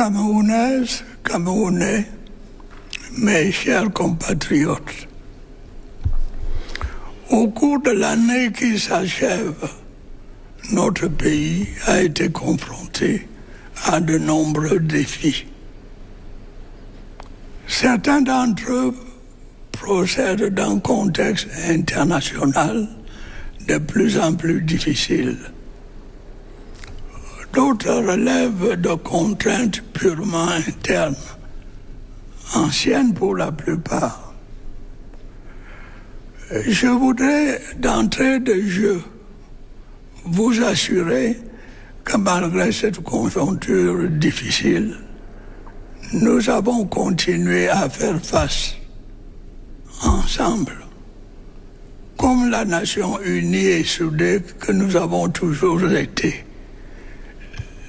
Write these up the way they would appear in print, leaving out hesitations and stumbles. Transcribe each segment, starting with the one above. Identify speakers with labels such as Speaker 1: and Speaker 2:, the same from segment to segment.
Speaker 1: Camerounaises, Camerounais, mes chers compatriotes, au cours de l'année qui s'achève, notre pays a été confronté à de nombreux défis. Certains d'entre eux procèdent d'un contexte international de plus en plus difficile. D'autres relèvent de contraintes purement internes, anciennes pour la plupart. Je voudrais d'entrée de jeu vous assurer que malgré cette conjoncture difficile, nous avons continué à faire face ensemble, comme la nation unie et soudée que nous avons toujours été,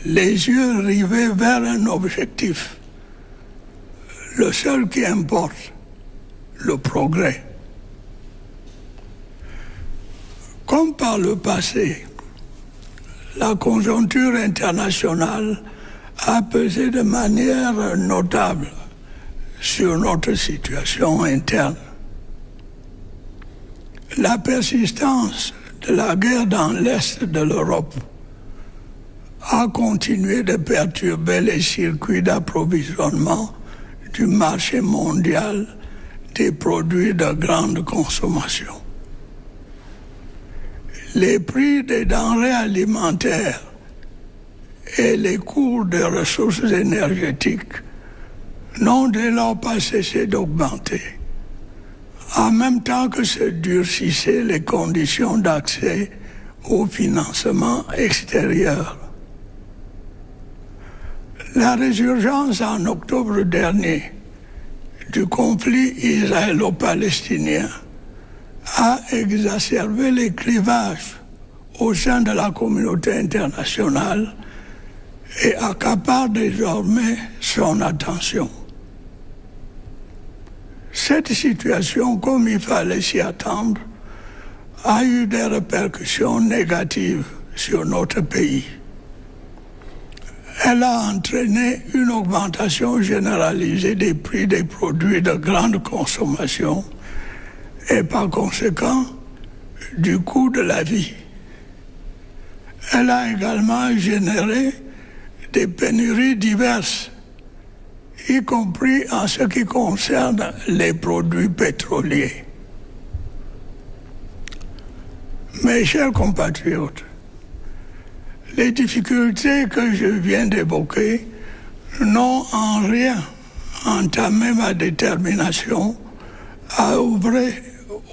Speaker 1: les yeux rivés vers un objectif, le seul qui importe, le progrès. Comme par le passé, la conjoncture internationale a pesé de manière notable sur notre situation interne. La persistance de la guerre dans l'Est de l'Europe a continué de perturber les circuits d'approvisionnement du marché mondial des produits de grande consommation. Les prix des denrées alimentaires et les cours des ressources énergétiques n'ont dès lors pas cessé d'augmenter, en même temps que se durcissaient les conditions d'accès au financement extérieur. La résurgence en octobre dernier du conflit israélo-palestinien a exacerbé les clivages au sein de la communauté internationale et accapare désormais son attention. Cette situation, comme il fallait s'y attendre, a eu des répercussions négatives sur notre pays. Elle a entraîné une augmentation généralisée des prix des produits de grande consommation et par conséquent du coût de la vie. Elle a également généré des pénuries diverses, y compris en ce qui concerne les produits pétroliers. Mes chers compatriotes, les difficultés que je viens d'évoquer n'ont en rien entamé ma détermination à œuvrer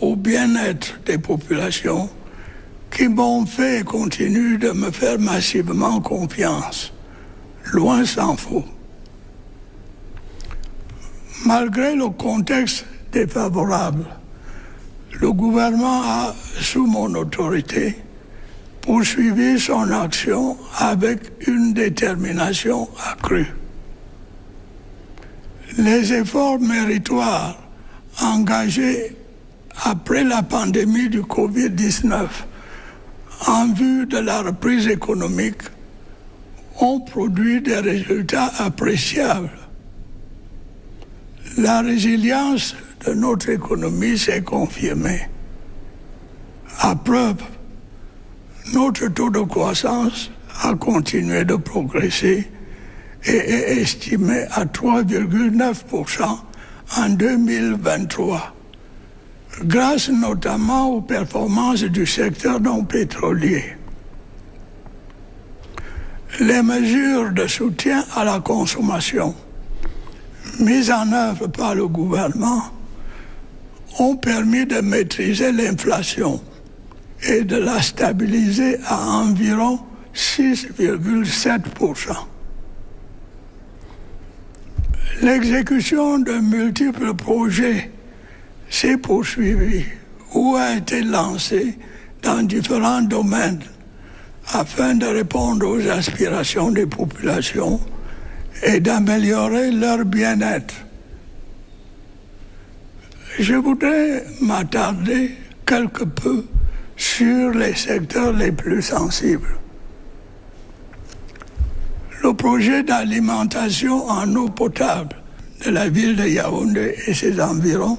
Speaker 1: au bien-être des populations qui m'ont fait et continuent de me faire massivement confiance, loin s'en faut. Malgré le contexte défavorable, le gouvernement a, sous mon autorité, poursuivi son action avec une détermination accrue. Les efforts méritoires engagés après la pandémie du Covid-19 en vue de la reprise économique ont produit des résultats appréciables. La résilience de notre économie s'est confirmée. À preuve, notre taux de croissance a continué de progresser et est estimé à 3,9% en 2023, grâce notamment aux performances du secteur non pétrolier. Les mesures de soutien à la consommation mises en œuvre par le gouvernement ont permis de maîtriser l'inflation et de la stabiliser à environ 6,7%. L'exécution de multiples projets s'est poursuivie ou a été lancée dans différents domaines afin de répondre aux aspirations des populations et d'améliorer leur bien-être. Je voudrais m'attarder quelque peu sur les secteurs les plus sensibles. le projet d'alimentation en eau potable de la ville de Yaoundé et ses environs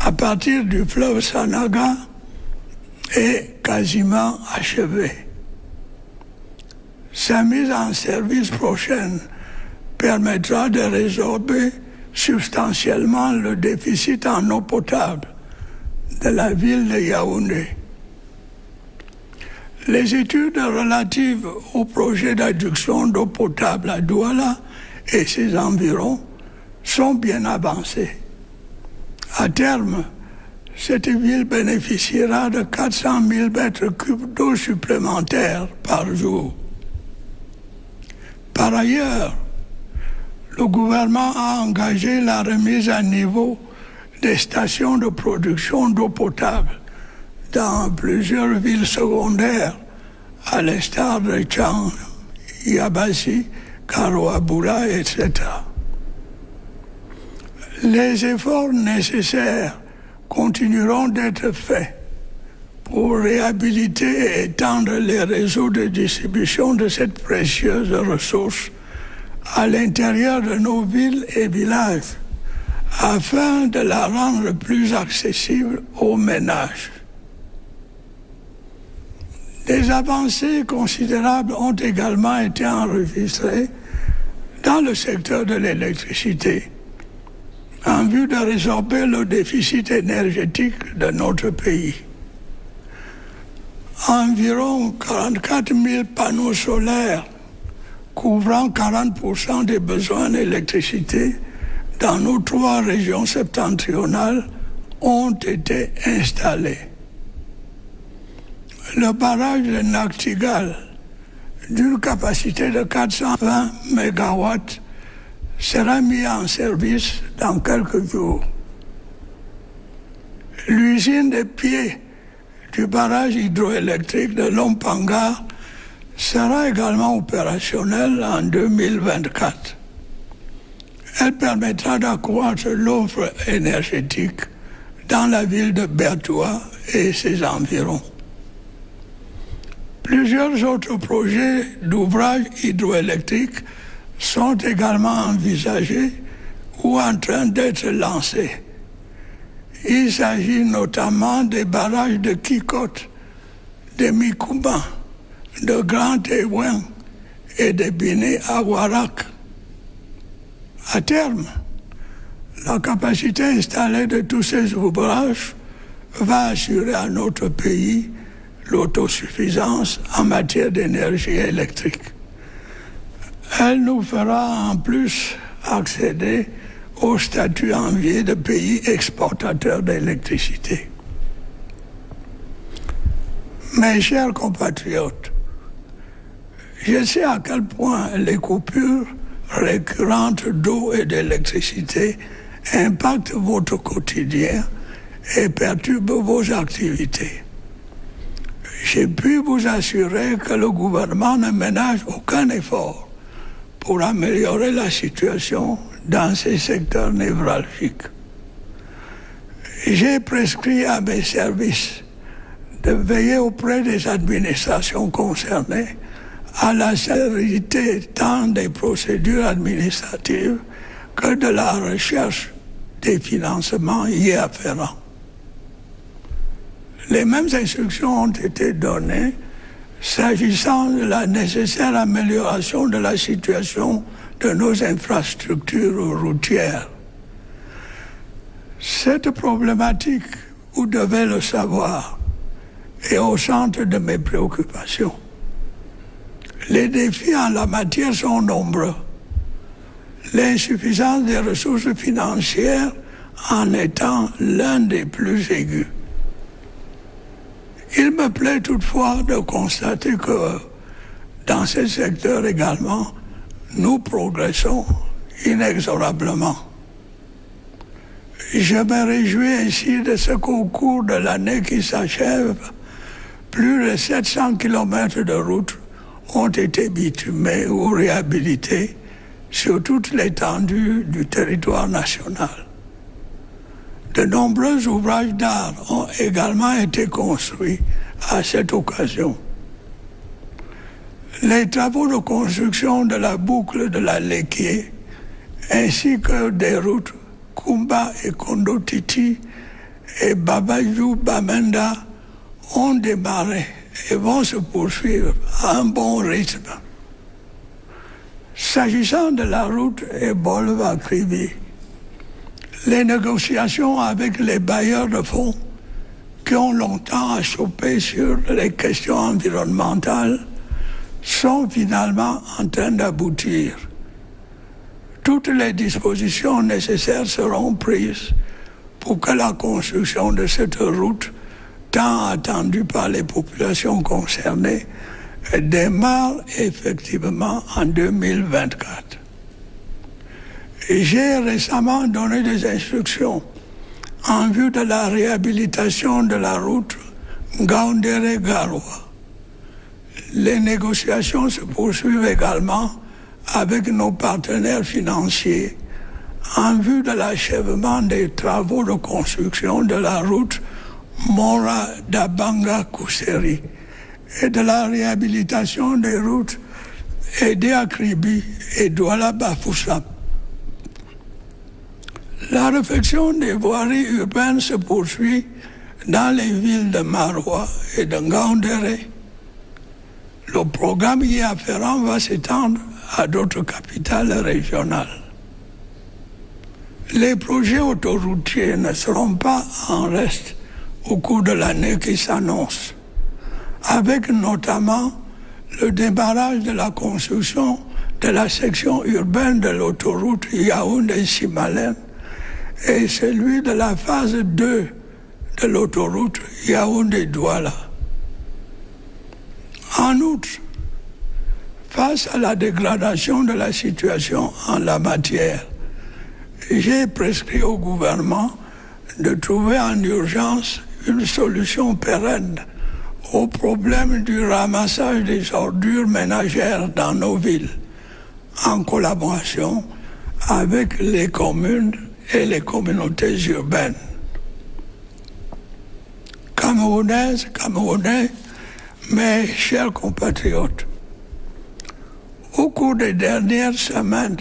Speaker 1: à partir du fleuve Sanaga est quasiment achevé. Sa mise en service prochaine permettra de résorber substantiellement le déficit en eau potable de la ville de Yaoundé. Les études relatives au projet d'adduction d'eau potable à Douala et ses environs sont bien avancées. À terme, cette ville bénéficiera de 400 000 mètres cubes d'eau supplémentaires par jour. Par ailleurs, le gouvernement a engagé la remise à niveau des stations de production d'eau potable dans plusieurs villes secondaires, à l'instar de Tchang, Yabassi, Karoabula, etc. Les efforts nécessaires continueront d'être faits pour réhabiliter et étendre les réseaux de distribution de cette précieuse ressource à l'intérieur de nos villes et villages, afin de la rendre plus accessible aux ménages. Des avancées considérables ont également été enregistrées dans le secteur de l'électricité, en vue de résorber le déficit énergétique de notre pays. Environ 44 000 panneaux solaires couvrant 40% des besoins d'électricité dans nos 3 régions septentrionales ont été installés. Le barrage de Naktigal, d'une capacité de 420 MW, sera mis en service dans quelques jours. L'usine des pieds du barrage hydroélectrique de Lompanga sera également opérationnelle en 2024. Elle permettra d'accroître l'offre énergétique dans la ville de Bertoua et ses environs. Plusieurs autres projets d'ouvrages hydroélectriques sont également envisagés ou en train d'être lancés. Il s'agit notamment des barrages de Kikot, de Mikouba, de Grand Téouin et de Biné à Warak. À terme, la capacité installée de tous ces ouvrages va assurer à notre pays l'autosuffisance en matière d'énergie électrique. Elle nous fera en plus accéder au statut envié de pays exportateurs d'électricité. Mes chers compatriotes, je sais à quel point les coupures récurrentes d'eau et d'électricité impactent votre quotidien et perturbent vos activités. J'ai pu vous assurer que le gouvernement ne ménage aucun effort pour améliorer la situation dans ces secteurs névralgiques. J'ai prescrit à mes services de veiller auprès des administrations concernées à la célérité tant des procédures administratives que de la recherche des financements y afférents. Les mêmes instructions ont été données s'agissant de la nécessaire amélioration de la situation de nos infrastructures routières. Cette problématique, vous devez le savoir, est au centre de mes préoccupations. Les défis en la matière sont nombreux. L'insuffisance des ressources financières en étant l'un des plus aigus. Il me plaît toutefois de constater que dans ce secteur également, nous progressons inexorablement. Je me réjouis ainsi de ce qu'au cours de l'année qui s'achève, plus de 700 km de routes ont été bitumées ou réhabilitées sur toute l'étendue du territoire national. De nombreux ouvrages d'art ont également été construits à cette occasion. Les travaux de construction de la boucle de la Lequier, ainsi que des routes Kumba et Kondotiti et Babayou-Bamenda ont démarré et vont se poursuivre à un bon rythme. S'agissant de la route Bolva-Krivi, les négociations avec les bailleurs de fonds qui ont longtemps achoppé sur les questions environnementales sont finalement en train d'aboutir. Toutes les dispositions nécessaires seront prises pour que la construction de cette route, tant attendue par les populations concernées, démarre effectivement en 2024. J'ai récemment donné des instructions en vue de la réhabilitation de la route Gaoundéré-Garoua. Les négociations se poursuivent également avec nos partenaires financiers en vue de l'achèvement des travaux de construction de la route Mora-Dabanga-Kousseri et de la réhabilitation des routes Edé-Akribi et Douala-Bafoussam. La réfection des voiries urbaines se poursuit dans les villes de Maroua et de Ngaoundéré. Le programme y afférent va s'étendre à d'autres capitales régionales. Les projets autoroutiers ne seront pas en reste au cours de l'année qui s'annonce, avec notamment le démarrage de la construction de la section urbaine de l'autoroute Yaoundé-Simalène et celui de la phase 2 de l'autoroute Yaoundé-Douala. En outre, face à la dégradation de la situation en la matière, j'ai prescrit au gouvernement de trouver en urgence une solution pérenne au problème du ramassage des ordures ménagères dans nos villes, en collaboration avec les communes et les communautés urbaines. Camerounaises, Camerounais, mes chers compatriotes, au cours des dernières semaines,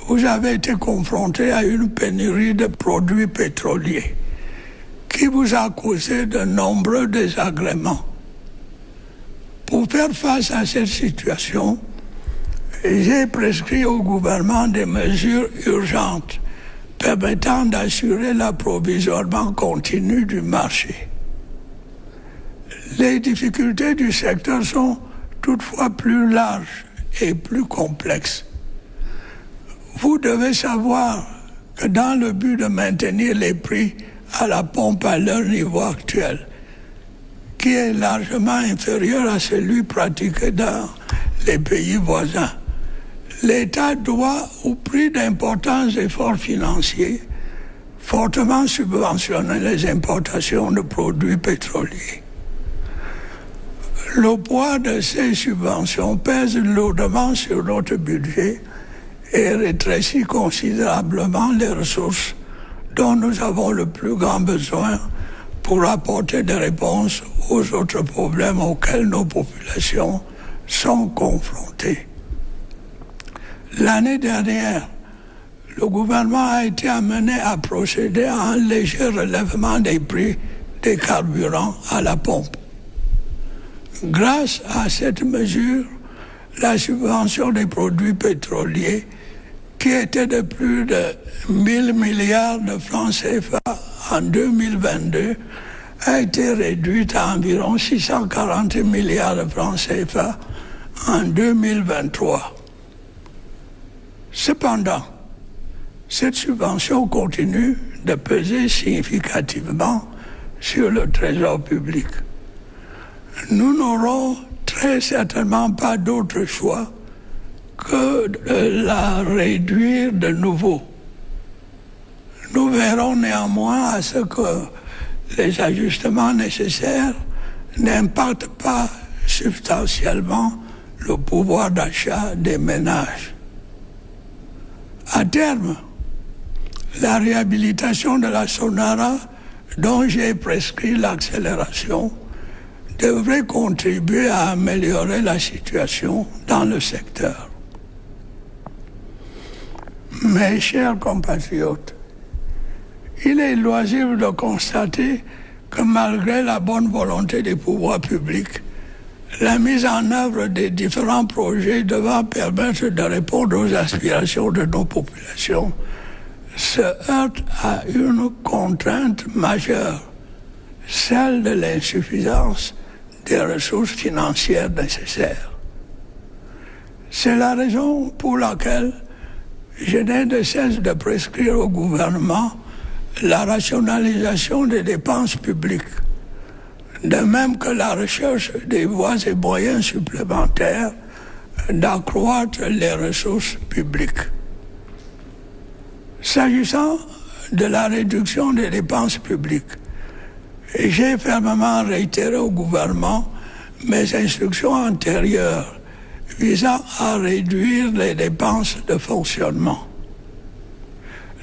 Speaker 1: vous avez été confrontés à une pénurie de produits pétroliers qui vous a causé de nombreux désagréments. Pour faire face à cette situation, j'ai prescrit au gouvernement des mesures urgentes permettant d'assurer l'approvisionnement continu du marché. Les difficultés du secteur sont toutefois plus larges et plus complexes. Vous devez savoir que dans le but de maintenir les prix à la pompe à leur niveau actuel, qui est largement inférieur à celui pratiqué dans les pays voisins, l'État doit, au prix d'importants efforts financiers, fortement subventionner les importations de produits pétroliers. Le poids de ces subventions pèse lourdement sur notre budget et rétrécit considérablement les ressources dont nous avons le plus grand besoin pour apporter des réponses aux autres problèmes auxquels nos populations sont confrontées. L'année dernière, le gouvernement a été amené à procéder à un léger relèvement des prix des carburants à la pompe. Grâce à cette mesure, la subvention des produits pétroliers, qui était de plus de 1000 milliards de francs CFA en 2022, a été réduite à environ 640 milliards de francs CFA en 2023. Cependant, cette subvention continue de peser significativement sur le trésor public. Nous n'aurons très certainement pas d'autre choix que de la réduire de nouveau. Nous verrons néanmoins à ce que les ajustements nécessaires n'impactent pas substantiellement le pouvoir d'achat des ménages. À terme, la réhabilitation de la Sonara, dont j'ai prescrit l'accélération, devrait contribuer à améliorer la situation dans le secteur. Mes chers compatriotes, il est loisible de constater que malgré la bonne volonté des pouvoirs publics, la mise en œuvre des différents projets devant permettre de répondre aux aspirations de nos populations se heurte à une contrainte majeure, celle de l'insuffisance des ressources financières nécessaires. C'est la raison pour laquelle je n'ai de cesse de prescrire au gouvernement la rationalisation des dépenses publiques, de même que la recherche des voies et moyens supplémentaires d'accroître les ressources publiques. S'agissant de la réduction des dépenses publiques, j'ai fermement réitéré au gouvernement mes instructions antérieures visant à réduire les dépenses de fonctionnement.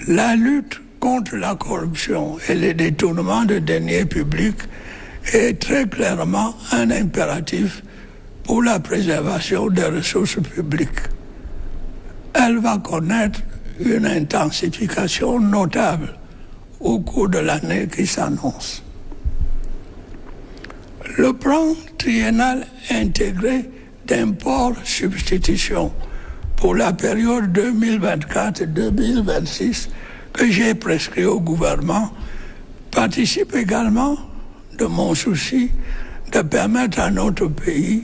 Speaker 1: La lutte contre la corruption et les détournements de deniers publics est très clairement un impératif pour la préservation des ressources publiques. Elle va connaître une intensification notable au cours de l'année qui s'annonce. Le plan triennal intégré d'import-substitution pour la période 2024-2026 que j'ai prescrit au gouvernement participe également de mon souci de permettre à notre pays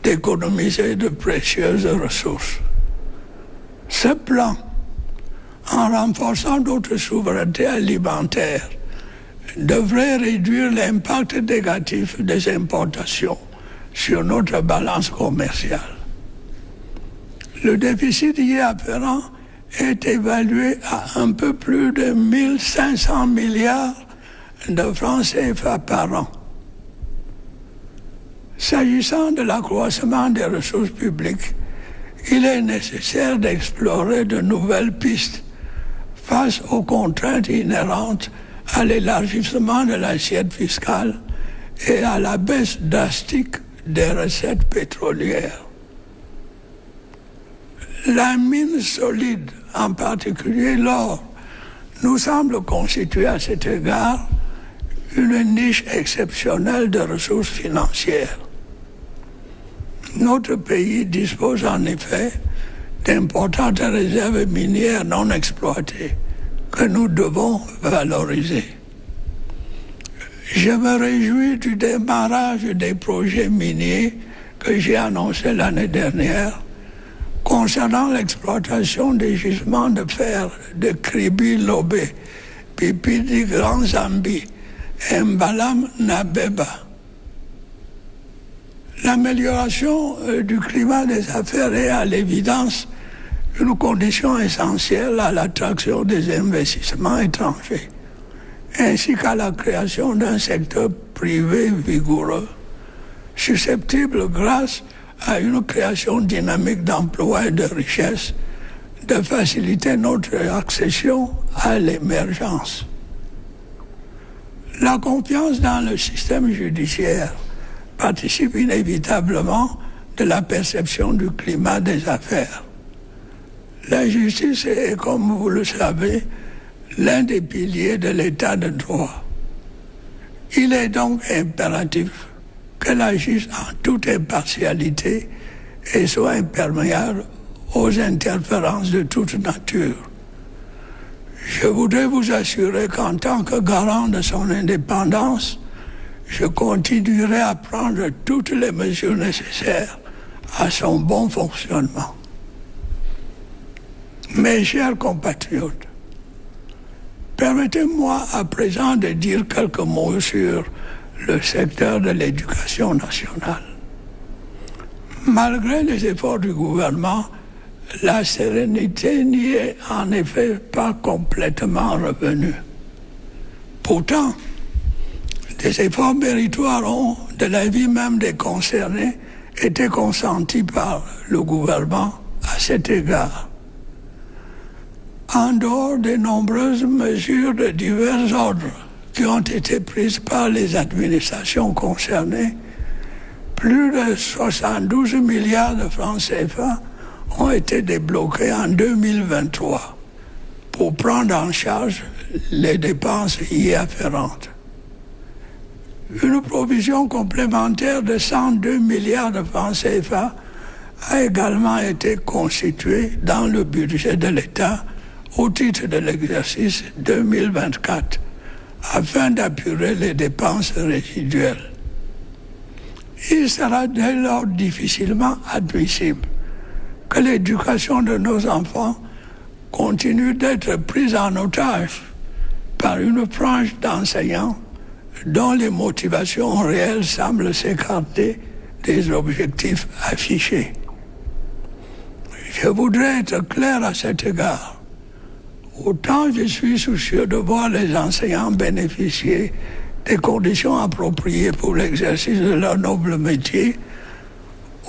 Speaker 1: d'économiser de précieuses ressources. Ce plan, en renforçant notre souveraineté alimentaire, devrait réduire l'impact négatif des importations sur notre balance commerciale. Le déficit y afférent est évalué à un peu plus de 1500 milliards de francs CFA par an. S'agissant de l'accroissement des ressources publiques, il est nécessaire d'explorer de nouvelles pistes face aux contraintes inhérentes à l'élargissement de l'assiette fiscale et à la baisse drastique des recettes pétrolières. La mine solide, en particulier l'or, nous semble constituer à cet égard une niche exceptionnelle de ressources financières. Notre pays dispose en effet d'importantes réserves minières non exploitées que nous devons valoriser. Je me réjouis du démarrage des projets miniers que j'ai annoncé l'année dernière concernant l'exploitation des gisements de fer de Kribi-Lobé, Pipidi Grand Zambi et Mbalam Nabeba. L'amélioration du climat des affaires est à l'évidence une condition essentielle à l'attraction des investissements étrangers, ainsi qu'à la création d'un secteur privé vigoureux, susceptible grâce à une création dynamique d'emplois et de richesses, de faciliter notre accession à l'émergence. La confiance dans le système judiciaire participe inévitablement de la perception du climat des affaires. La justice est, comme vous le savez, l'un des piliers de l'état de droit. Il est donc impératif qu'elle agisse en toute impartialité et soit imperméable aux interférences de toute nature. Je voudrais vous assurer qu'en tant que garant de son indépendance, je continuerai à prendre toutes les mesures nécessaires à son bon fonctionnement. Mes chers compatriotes, permettez-moi à présent de dire quelques mots sur le secteur de l'éducation nationale. Malgré les efforts du gouvernement, la sérénité n'y est en effet pas complètement revenue. Pourtant, des efforts méritoires ont, de l'avis même des concernés, été consentis par le gouvernement à cet égard. En dehors des nombreuses mesures de divers ordres qui ont été prises par les administrations concernées, plus de 72 milliards de francs CFA ont été débloqués en 2023 pour prendre en charge les dépenses y afférentes. Une provision complémentaire de 102 milliards de francs CFA a également été constituée dans le budget de l'État au titre de l'exercice 2024 afin d'apurer les dépenses résiduelles. Il sera dès lors difficilement admissible que l'éducation de nos enfants continue d'être prise en otage par une frange d'enseignants dont les motivations réelles semblent s'écarter des objectifs affichés. Je voudrais être clair à cet égard. Autant je suis soucieux de voir les enseignants bénéficier des conditions appropriées pour l'exercice de leur noble métier,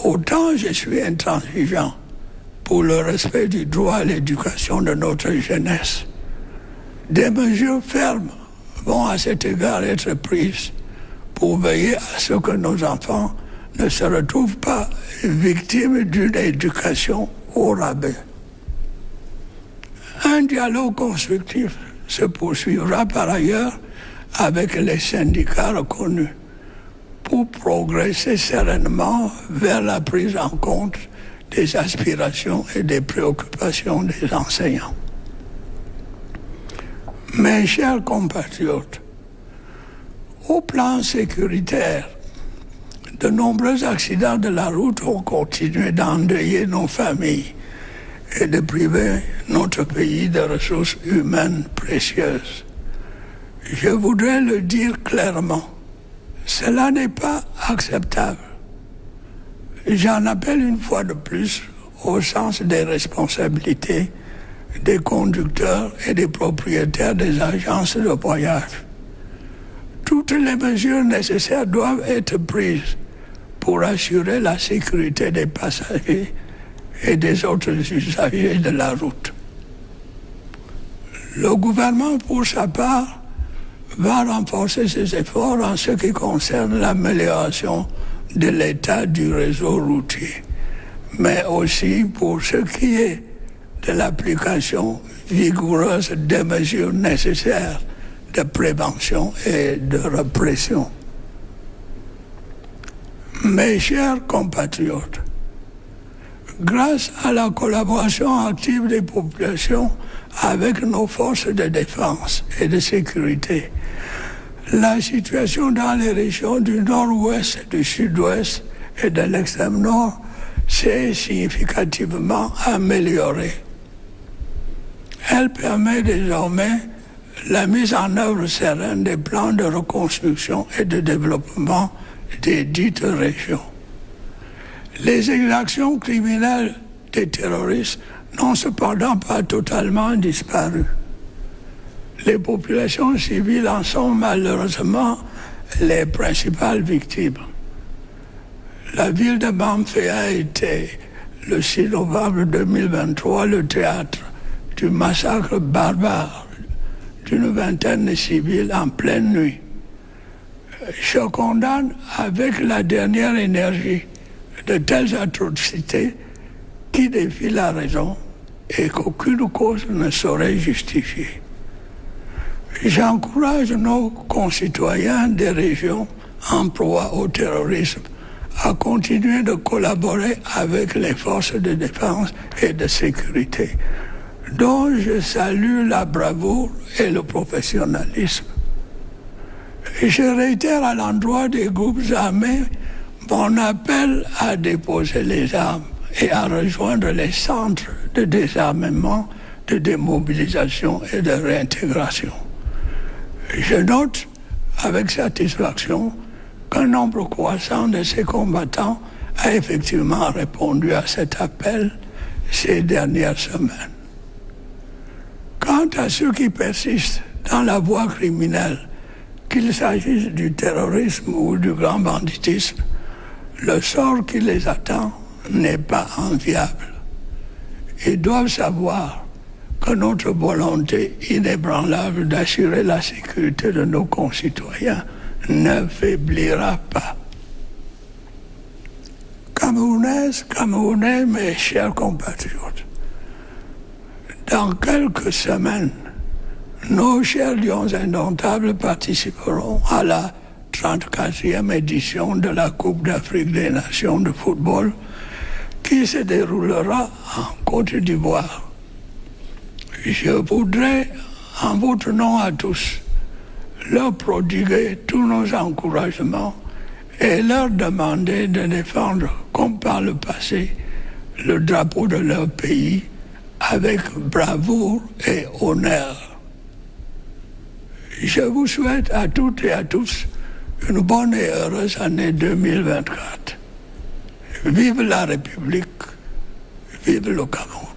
Speaker 1: autant je suis intransigeant pour le respect du droit à l'éducation de notre jeunesse. Des mesures fermes vont à cet égard être prises pour veiller à ce que nos enfants ne se retrouvent pas victimes d'une éducation au rabais. Un dialogue constructif se poursuivra par ailleurs avec les syndicats reconnus pour progresser sereinement vers la prise en compte des aspirations et des préoccupations des enseignants. Mes chers compatriotes, au plan sécuritaire, de nombreux accidents de la route ont continué d'endeuiller nos familles et de priver notre pays de ressources humaines précieuses. Je voudrais le dire clairement, cela n'est pas acceptable. J'en appelle une fois de plus au sens des responsabilités des conducteurs et des propriétaires des agences de voyage. Toutes les mesures nécessaires doivent être prises pour assurer la sécurité des passagers et des autres usagers de la route. Le gouvernement, pour sa part, va renforcer ses efforts en ce qui concerne l'amélioration de l'état du réseau routier, mais aussi pour ce qui est de l'application vigoureuse des mesures nécessaires de prévention et de répression. Mes chers compatriotes, grâce à la collaboration active des populations avec nos forces de défense et de sécurité, la situation dans les régions du nord-ouest, du sud-ouest et de l'extrême nord s'est significativement améliorée. Elle permet désormais la mise en œuvre sereine des plans de reconstruction et de développement des dites régions. Les exactions criminelles des terroristes n'ont cependant pas totalement disparu. Les populations civiles en sont malheureusement les principales victimes. La ville de Bamfé a été, le 6 novembre 2023, le théâtre du massacre barbare d'une vingtaine de civils en pleine nuit. Je condamne avec la dernière énergie de telles atrocités qui défient la raison et qu'aucune cause ne saurait justifier. J'encourage nos concitoyens des régions en proie au terrorisme à continuer de collaborer avec les forces de défense et de sécurité, dont je salue la bravoure et le professionnalisme. Et je réitère à l'endroit des groupes armés mon appel à déposer les armes et à rejoindre les centres de désarmement, de démobilisation et de réintégration. Je note avec satisfaction qu'un nombre croissant de ces combattants a effectivement répondu à cet appel ces dernières semaines. Quant à ceux qui persistent dans la voie criminelle, qu'il s'agisse du terrorisme ou du grand banditisme, le sort qui les attend n'est pas enviable. Ils doivent savoir que notre volonté inébranlable d'assurer la sécurité de nos concitoyens ne faiblira pas. Camerounais, mes chers compatriotes, dans quelques semaines, nos chers lions indomptables participeront à la 34e édition de la Coupe d'Afrique des Nations de football qui se déroulera en Côte d'Ivoire. Je voudrais, en votre nom à tous, leur prodiguer tous nos encouragements et leur demander de défendre, comme par le passé, le drapeau de leur pays avec bravoure et honneur. Je vous souhaite à toutes et à tous une bonne et heureuse année 2024. Vive la République, vive le Cameroun.